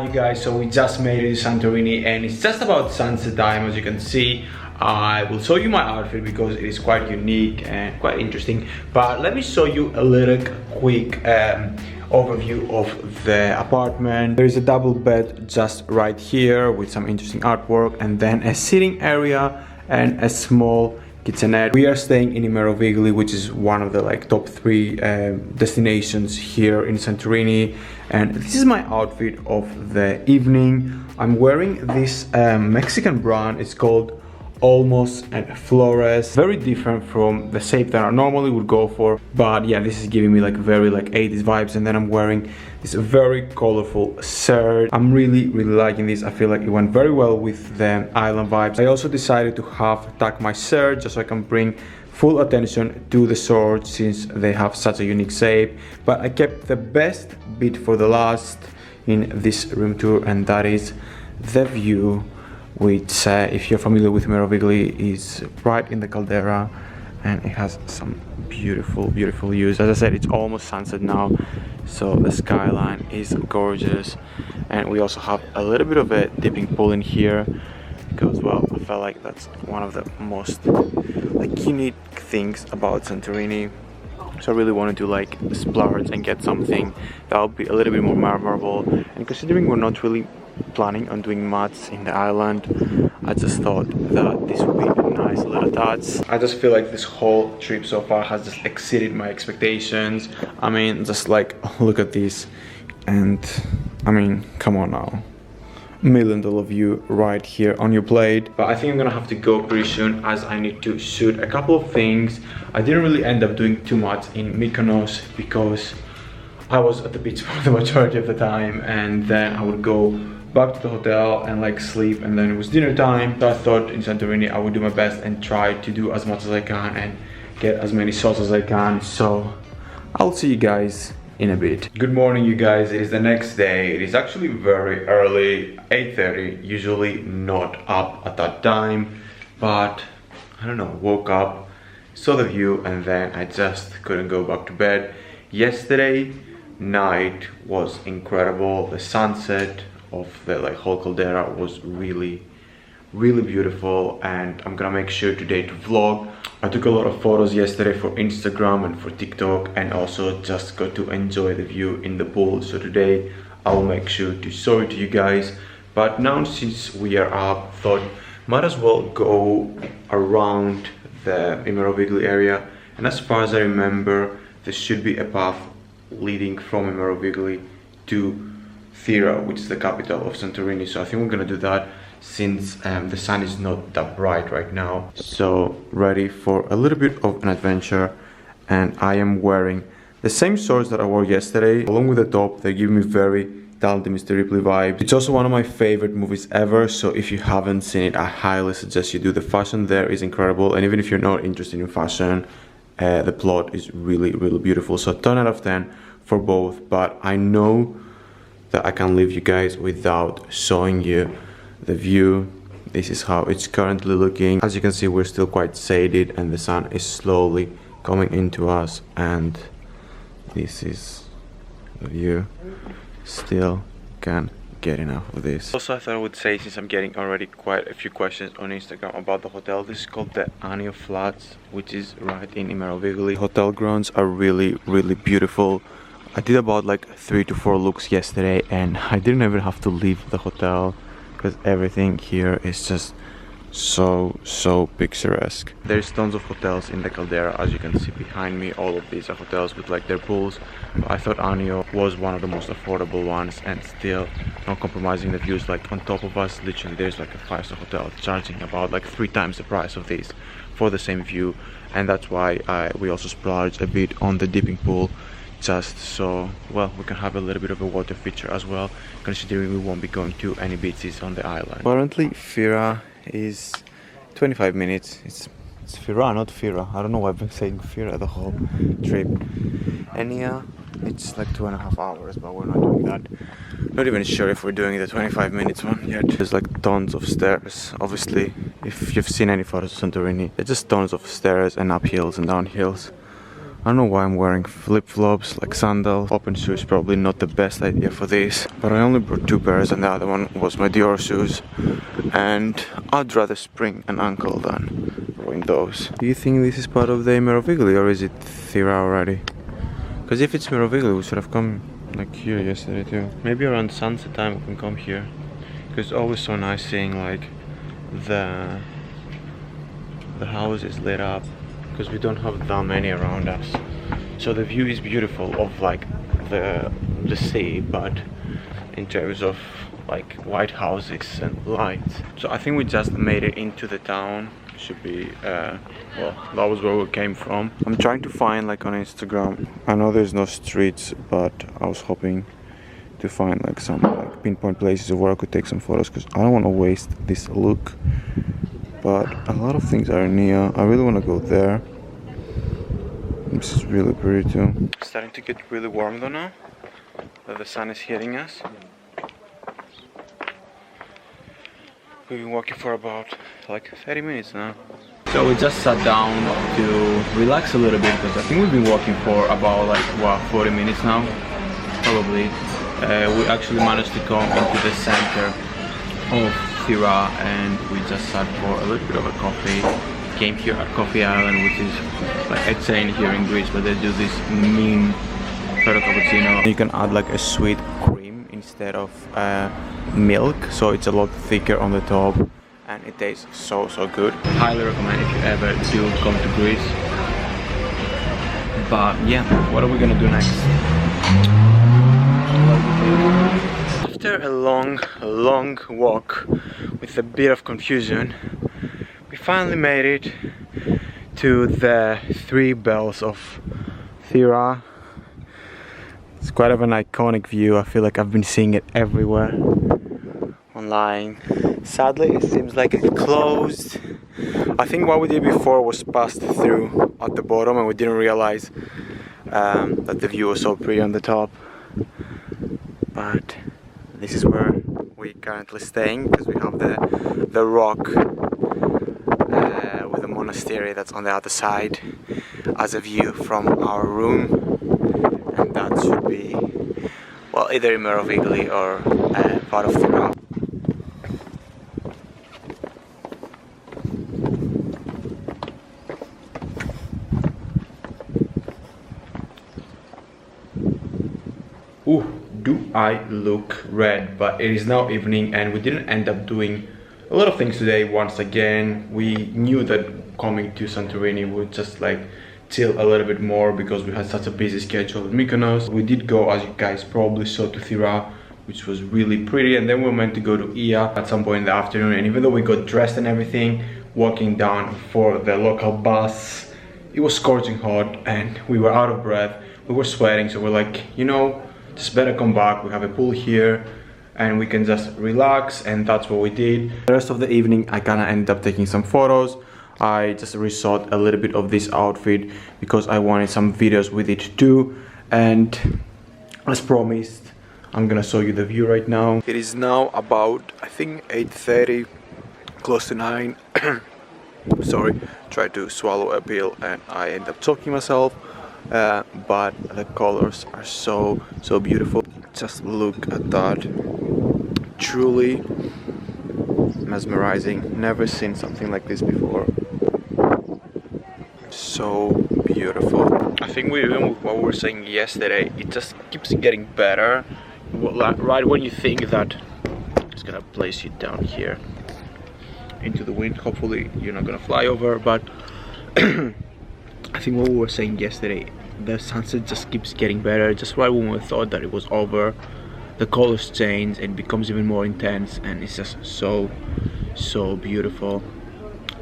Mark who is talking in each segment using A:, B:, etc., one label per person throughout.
A: Alright you guys, so we just made it to Santorini and it's just about sunset time. As you can see, I will show you my outfit because it is quite unique and quite interesting, but let me show you a little quick overview of the apartment. There is a double bed just right here with some interesting artwork, and then a sitting area and a small kitchenette. We are staying in Ammoudi, which is one of the top 3 destinations here in Santorini, and this is my outfit of the evening. I'm wearing this Mexican brand. It's called Almost and Flores. Very different from the shape that I normally would go for, but yeah, this is giving me very 80s vibes. And then I'm wearing this very colorful shirt. I'm really liking this. I feel like it went very well with the island vibes. I also decided to half tuck my shirt just so I can bring full attention to the shorts since they have such a unique shape, but I kept the best bit for the last in this room tour, and that is the view, which if you're familiar with Ammoudi, is right in the caldera, and it has some beautiful views. As I said, it's almost sunset now, so the skyline is gorgeous, and we also have a little bit of a dipping pool in here because, well, I felt like that's one of the most unique things about Santorini. So I really wanted to splurge and get something that would be a little bit more memorable, and considering we're not really planning on doing much in the island, I just thought that this would be a nice little touch. I just feel like this whole trip so far has just exceeded my expectations. I mean, just look at this, and I mean, come on now, $1 million view right here on your plate. But I think I'm gonna have to go pretty soon as I need to shoot a couple of things. I didn't really end up doing too much in Mykonos because I was at the beach for the majority of the time, and then I would go back to the hotel and sleep, and then it was dinner time. So I thought in Santorini I would do my best and try to do as much as I can and get as many shots as I can. So I'll see you guys in a bit. Good morning you guys, it is the next day. It is actually very early, 8:30, usually not up at that time, but I don't know, woke up, saw the view, and then I just couldn't go back to bed. Yesterday night was incredible. The sunset of the whole caldera was really beautiful, and I'm gonna make sure today to vlog. I took a lot of photos yesterday for Instagram and for TikTok, and also just got to enjoy the view in the pool. So today I'll make sure to show it to you guys. But now, since we are up, thought might as well go around the Ammoudi area, and as far as I remember, there should be a path leading from Ammoudi to Fira, which is the capital of Santorini. So I think we're gonna do that since the sun is not that bright right now. So ready for a little bit of an adventure, and I am wearing the same shorts that I wore yesterday. Along with the top, they give me very Talented Mr. Ripley vibes. It's also one of my favorite movies ever, so if you haven't seen it, I highly suggest you do. The fashion there is incredible, and even if you're not interested in fashion, the plot is really beautiful. So 10 out of 10 for both, but I know that I can leave you guys without showing you the view. This is how it's currently looking. As you can see, we're still quite shaded and the sun is slowly coming into us, and this is the view. Still can't get enough of this. Also, I thought I would say, since I'm getting already quite a few questions on Instagram about the hotel, this is called the Anio Flats, which is right in Ammoudi. Hotel grounds are really beautiful. I did about 3 to 4 looks yesterday, and I didn't even have to leave the hotel because everything here is just so picturesque. There's tons of hotels in the caldera, as you can see behind me. All of these are hotels with their pools. But I thought Anio was one of the most affordable ones, and still not compromising the views. On top of us, literally there's a 5-star hotel charging about 3 times the price of this for the same view, and that's why we also splurged a bit on the dipping pool, just so, well, we can have a little bit of a water feature as well, considering we won't be going to any beaches on the island. Currently Fira is 25 minutes. It's Fira, not Fira. I don't know why I've been saying Fira the whole trip. And yeah, it's 2.5 hours, but we're not doing that. Not even sure if we're doing the 25 minutes one yet. There's tons of stairs. Obviously, if you've seen any photos of Santorini, there's just tons of stairs and uphills and downhills. I don't know why I'm wearing flip-flops, like sandals. Open shoes probably not the best idea for this. But I only brought 2 pairs and the other one was my Dior shoes. And I'd rather spring and ankle than wearing those. Do you think this is part of the Merovigli or is it Fira already? Because if it's Merovigli, we should have come like here yesterday too. Maybe around sunset time we can come here. Because it's always so nice seeing like the house is lit up. Because we don't have that many around us, so the view is beautiful of like the sea, but in terms of like white houses and lights. So I think we just made it into the town. Should be well, that was where we came from. I'm trying to find like on Instagram, I know there's no streets, but I was hoping to find like some like pinpoint places where I could take some photos, because I don't want to waste this look. But a lot of things are near. I really want to go there. This is really pretty too. It's starting to get really warm though now that the sun is hitting us. We've been walking for about like 30 minutes now. So we just sat down to relax a little bit, because I think we've been walking for about like 40 minutes now, probably. We actually managed to come into the center of Fira and we just sat for a little bit of a coffee. Came here at Coffee Island, which is like a chain here in Greece, but they do this mean Fira cappuccino. You can add like a sweet cream instead of milk, so it's a lot thicker on the top and it tastes so good. Highly recommend if you ever do come to Greece. But yeah, what are we gonna do next? After a long walk with a bit of confusion, we finally made it to the 3 bells of Fira. It's quite of an iconic view. I feel like I've been seeing it everywhere online. Sadly, it seems like it closed. I think what we did before was passed through at the bottom and we didn't realize that the view was so pretty on the top. But this is where we're currently staying, because we have the rock with the monastery that's on the other side as a view from our room, and that should be, well, either in Merovigli or part of Fira. Ooh, do I look red? But it is now evening and we didn't end up doing a lot of things today. Once again, we knew that coming to Santorini would just like chill a little bit more because we had such a busy schedule at Mykonos. We did go, as you guys probably saw, to Fira, which was really pretty, and then we were meant to go to Ia at some point in the afternoon. And even though we got dressed and everything, walking down for the local bus, it was scorching hot and we were out of breath, we were sweating, so we're like, you know, just better come back. We have a pool here and we can just relax, and that's what we did. The rest of the evening I kinda ended up taking some photos. I just reshot a little bit of this outfit because I wanted some videos with it too, and as promised, I'm gonna show you the view right now. It is now about, I think, 8:30, close to 9. Sorry, tried to swallow a pill and I end up choking myself. But the colors are so beautiful. Just look at that. Truly mesmerizing. Never seen something like this before. So beautiful. I think even what we were saying yesterday, it just keeps getting better. Right when you think that it's gonna place you down here into the wind. Hopefully you're not gonna fly over, but I think what we were saying yesterday, the sunset just keeps getting better. Just right when we thought that it was over, the colors change and becomes even more intense, and it's just so beautiful.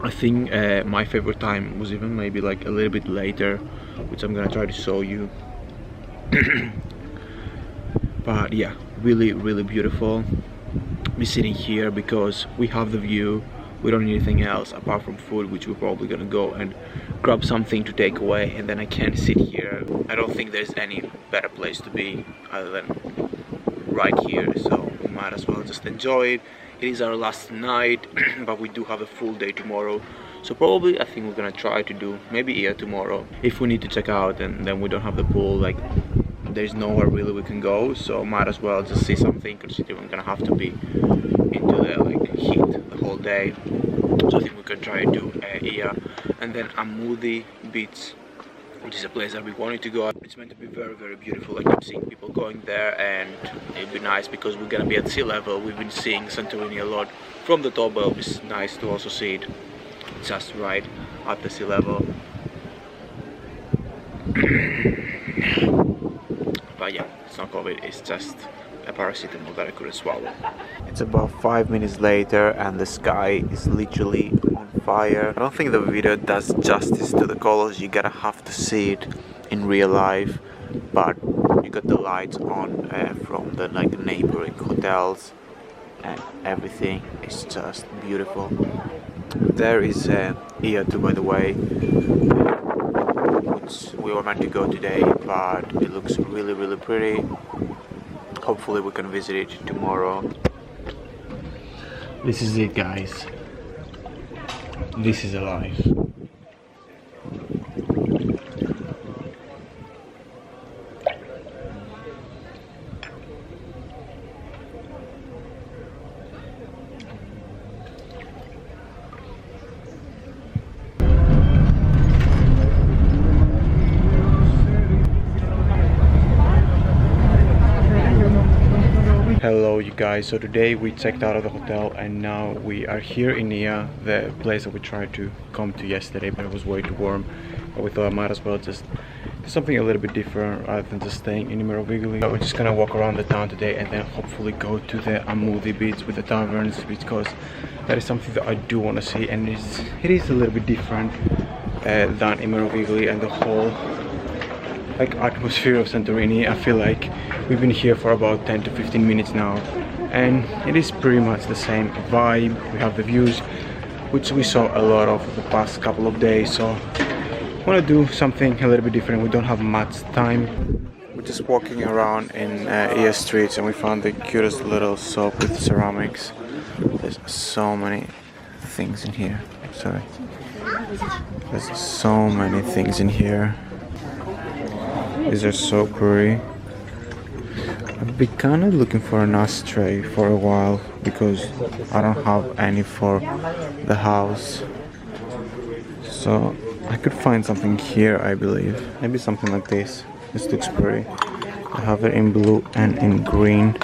A: I think my favorite time was even maybe like a little bit later, which I'm gonna try to show you. But yeah, really beautiful. Be sitting here because we have the view. We don't need anything else apart from food, which we're probably gonna go and grab something to take away, and then I can sit here. I don't think there's any better place to be other than right here, so we might as well just enjoy it. It is our last night, but we do have a full day tomorrow, So probably I think we're gonna try to do maybe here tomorrow. If we need to check out and then we don't have the pool, like there's nowhere really we can go, so might as well just see something, considering we're gonna have to be into the like heat the whole day. So I think we can try to do here, and then Ammoudi Beach, which is a place that we wanted to go. It's meant to be very, very beautiful. Like I'm seeing people going there, and it'd be nice because we're gonna be at sea level. We've been seeing Santorini a lot from the top, but it'll be nice to also see it just right at the sea level. But yeah, it's not COVID, it's just a paracetamol that I couldn't swallow. It's about 5 minutes later and the sky is literally on fire. I don't think the video does justice to the colors. You gotta have to see it in real life, but you got the lights on from the like neighboring hotels, and everything is just beautiful. There is here too, by the way, which we were meant to go today, but it looks really, really pretty. Hopefully we can visit it tomorrow. This is it, guys. This is alive. Hello you guys, so today we checked out of the hotel and now we are here in Nia, the place that we tried to come to yesterday, but it was way too warm. But we thought I might as well just do something a little bit different rather than just staying in Ammoudi. But we're just gonna walk around the town today and then hopefully go to the Ammoudi Beach with the taverns, because that is something that I do want to see, and it is a little bit different than Ammoudi and the whole like atmosphere of Santorini. I feel like we've been here for about 10 to 15 minutes now, and it is pretty much the same vibe. We have the views, which we saw a lot of the past couple of days, so I want to do something a little bit different. We don't have much time. We're just walking around in Ia streets and we found the cutest little shop with ceramics. There's so many things in here. Sorry. There's so many things in here. These are so pretty. I've been kind of looking for an ashtray for a while because I don't have any for the house. So I could find something here, I believe. Maybe something like this. This looks pretty. I have it in blue and in green,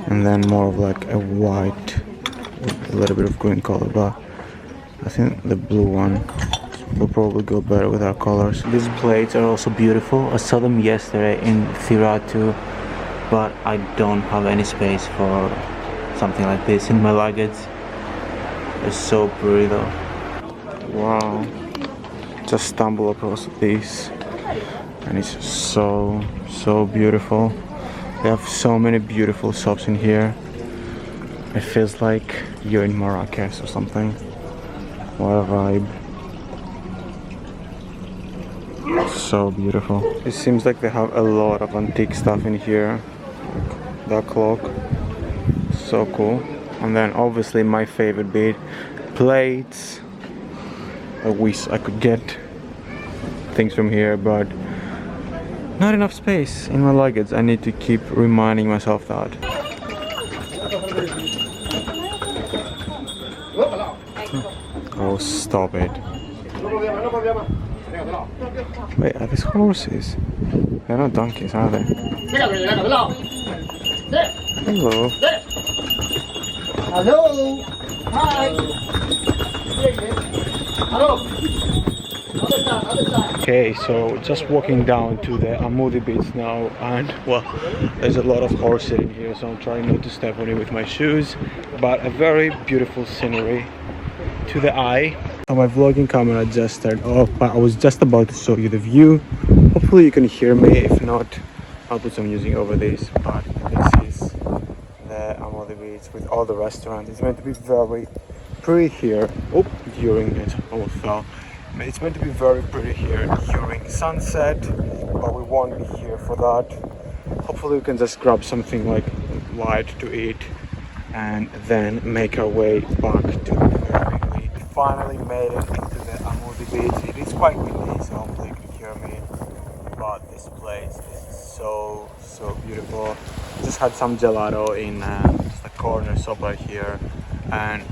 A: and then more of like a white with a little bit of green color, but I think the blue one will probably go better with our colors. These plates are also beautiful. I saw them yesterday in Fira too, but I don't have any space for something like this in my luggage. It's so pretty though. Wow. Just stumble across these and it's so beautiful. They have so many beautiful shops in here. It feels like you're in Marrakesh or something. What a vibe. So beautiful. It seems like they have a lot of antique stuff in here. Like that clock, so cool. And then obviously my favorite bit, plates. I wish I could get things from here, but not enough space in my luggage. I need to keep reminding myself that. Oh, stop it. Wait, are these horses? They're not donkeys, are they? Hello.
B: Hello. Hi. Hello.
A: Okay, so just walking down to the Ammoudi Beach now, and well, there's a lot of horses in here, so I'm trying not to step on it with my shoes, but a very beautiful scenery to the eye. So my vlogging camera just turned off, but I was just about to show you the view. Hopefully you can hear me. If not, I'll put some music over this. But this is the Ammoudi Beach with all the restaurants. It's meant to be very pretty here. Oh, during it almost fell. It's meant to be very pretty here during sunset, but we won't be here for that. Hopefully we can just grab something like light to eat and then make our way back to the ferry. finally made it into the Ammoudi Beach. It is quite windy, so hopefully you can hear me. But this place is so beautiful. Just had some gelato in just a corner shop right here, and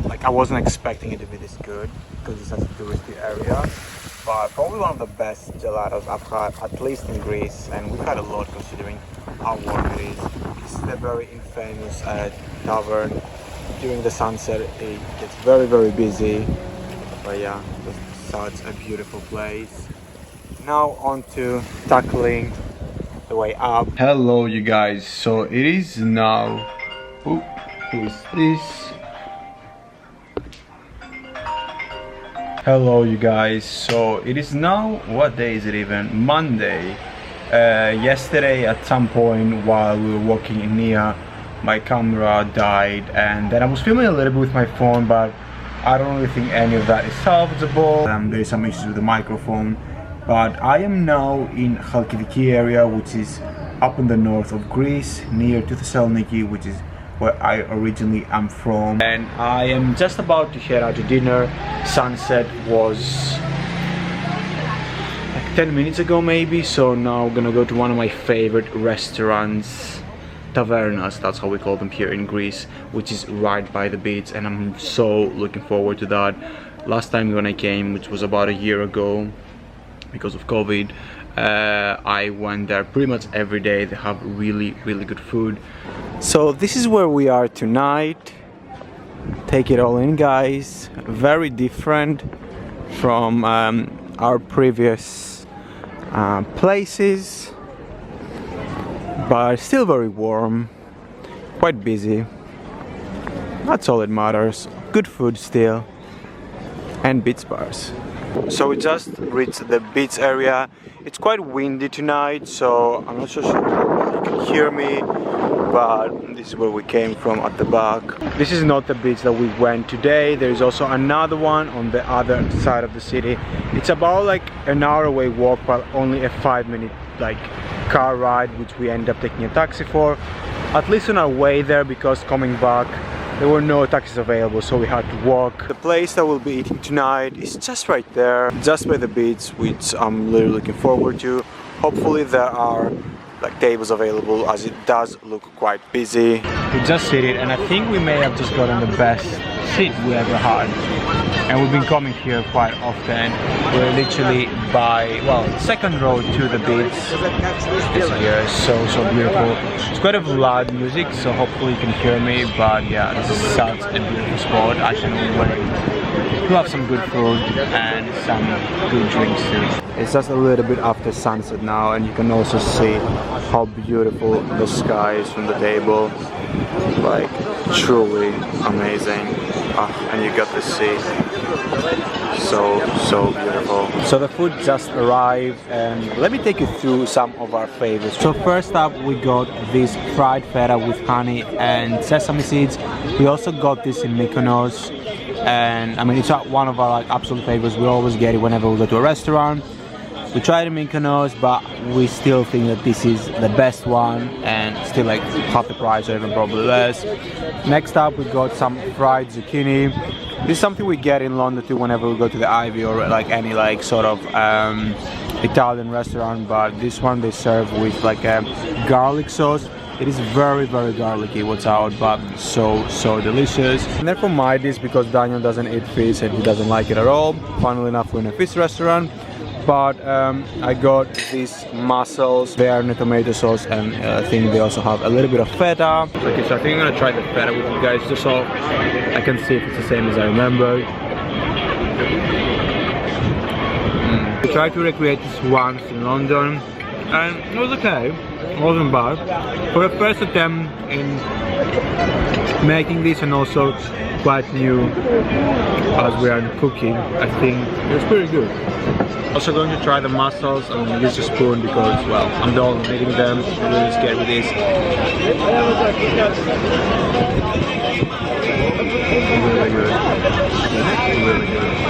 A: like I wasn't expecting it to be this good because it's such a touristy area. But probably one of the best gelatos I've had, at least in Greece, and we've had a lot considering how warm it is. It's the very infamous tavern. During the sunset it gets very busy, but yeah, it's such a beautiful place. Now on to tackling the way up. Hello you guys, so it is now, who is this? Hello you guys, so it is now, what day is it even? Monday. Yesterday at some point while we were walking in Nia, my camera died, and then I was filming a little bit with my phone, but I don't really think any of that is salvageable. There is some issues with the microphone, but I am now in Chalkidiki area, which is up in the north of Greece, near to Thessaloniki, which is where I originally am from. And I am just about to head out to dinner. Sunset was like 10 minutes ago maybe, so now I'm gonna go to one of my favorite restaurants, tavernas, that's how we call them here in Greece, which is right by the beach, and I'm so looking forward to that. Last time when I came, which was about a year ago because of COVID, I went there pretty much every day. They have really good food. So this is where we are tonight. Take it all in, guys. Very different from our previous places, but still very warm, quite busy. That's all that matters. Good food still, and beach bars. So we just reached the beach area. It's quite windy tonight, so I'm not so sure if you can hear me, but this is where we came from at the back. This is not the beach that we went today. There's also another one on the other side of the city. It's about like an hour away walk, but only a 5-minute like car ride, which we end up taking a taxi for, at least on our way there, because coming back there were no taxis available, so we had to walk. The place that we'll be eating tonight is just right there, just by the beach, which I'm really looking forward to. Hopefully there are like tables available, as it does look quite busy. We just seated, and I think we may have just gotten the best seat we ever had. And we've been coming here quite often. We're literally by, well, second row to the beach. This here is so beautiful. It's quite a loud music, so hopefully you can hear me, but yeah, this is such a beautiful spot. I can we'll have some good food and some good drinks too. It's just a little bit after sunset now, and you can also see how beautiful the sky is from the table. Like, truly amazing. And you got to see, so beautiful. So the food just arrived, and let me take you through some of our favorites. So first up we got this fried feta with honey and sesame seeds. We also got this in Mykonos, and I mean it's one of our like absolute favorites. We always get it whenever we go to a restaurant. We tried in Mykonos, but we still think that this is the best one, and still like half the price or even probably less. Next up we got some fried zucchini. This is something we get in London too whenever we go to the Ivy or like any like sort of Italian restaurant, but this one they serve with like a garlic sauce. It is very garlicky what's out, but so delicious. And then for my dish, because Daniel doesn't eat fish and he doesn't like it at all, funnily enough we're in a fish restaurant, but I got these mussels. They are in a tomato sauce, and I think they also have a little bit of feta. Okay, so I think I'm gonna try the feta with you guys just so I can see if it's the same as I remember. We tried to recreate this once in London, and it was okay. It wasn't bad. For a first attempt in making this, and also quite new as we are cooking, I think it was pretty good. Also going to try the mussels. I'm going to use a spoon because, well, I'm the only one eating them. I'm really scared with this. Really good. Really good.